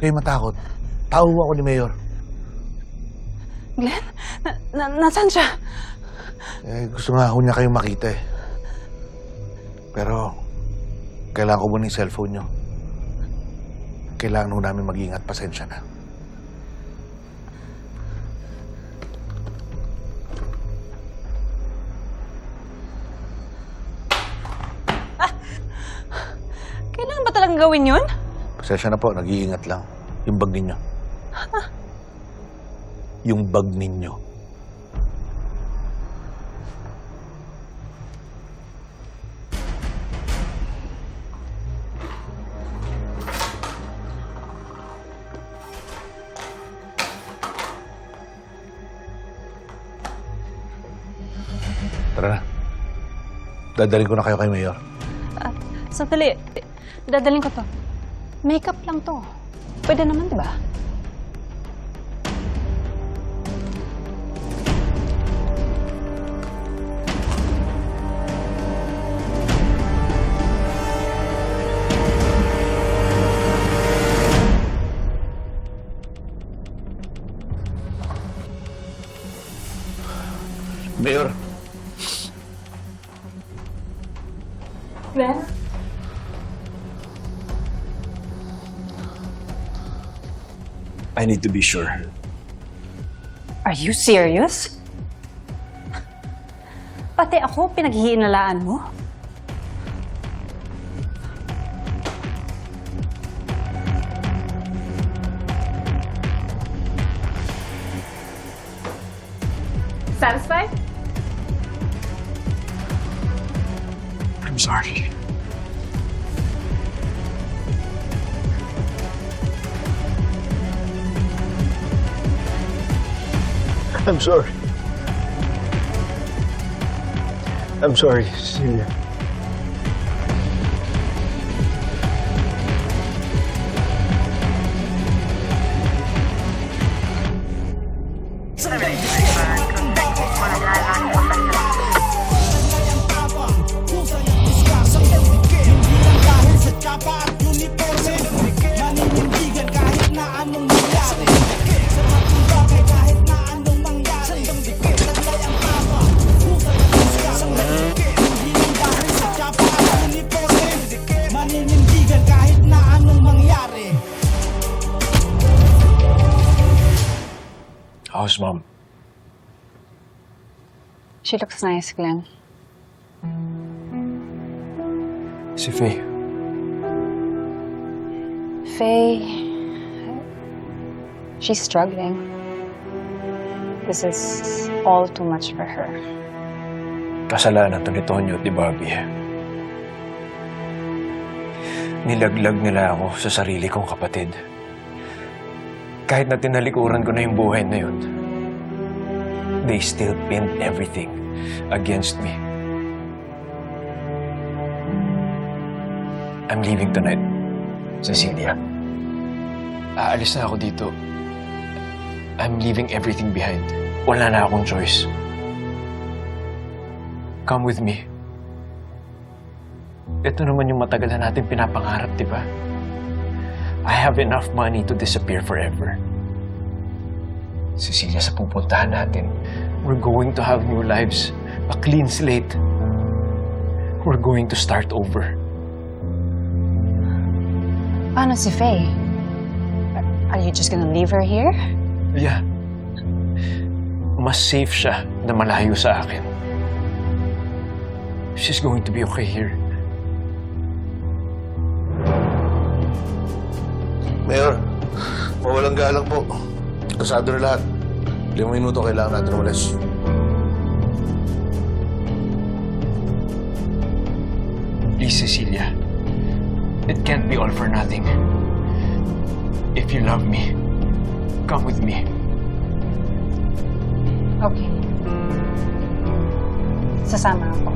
kayo matakot. Tao ako ni Mayor. Glenn? Nasaan siya? Gusto nga ako niya kayong makita eh. Pero, kailangan ko muna yung cellphone niyo. Kailangan ho namin mag-iingat. Pasensya na. Kailangan ba talagang gawin yun? Pasensya na po. Nag-iingat lang. Yung bag ninyo. Yung bag ninyo. Tara na. Dadalhin ko na kayo kay Mayor. Sandali. Dadalhin ko to. Makeup lang to. Pwede naman, di ba? Mayor. Ben? I need to be sure. Are you serious? Pati ako pinaghiinalaan mo? Satisfied? I'm sorry. I'm sorry. I'm sorry, Cecilia. How's Mom? She looks nice, Glenn. Si Faye. Faye... She's struggling. This is all too much for her. Kasalanan to ni Tonyo at ni Bobby. Nilaglag nila ako sa sarili kong kapatid. Kahit na tinalikuran ko na yung buhay na yun, they still pinned everything against me. I'm leaving tonight, Cecilia. Aalis na ako dito. I'm leaving everything behind. Wala na akong choice. Come with me. Ito naman yung matagal na natin pinapangarap, di ba? I have enough money to disappear forever. Cecilia, sa pupuntahan natin, we're going to have new lives. A clean slate. We're going to start over. Paano si Faye? Are you just gonna leave her here? Yeah. Mas safe siya na malayo sa akin. She's going to be okay here. Mayor, mawalang galang po. Kasado na lahat. 5 minuto kailangan natin umalis. Please, Cecilia. It can't be all for nothing. If you love me, come with me. Okay. Sasama ako.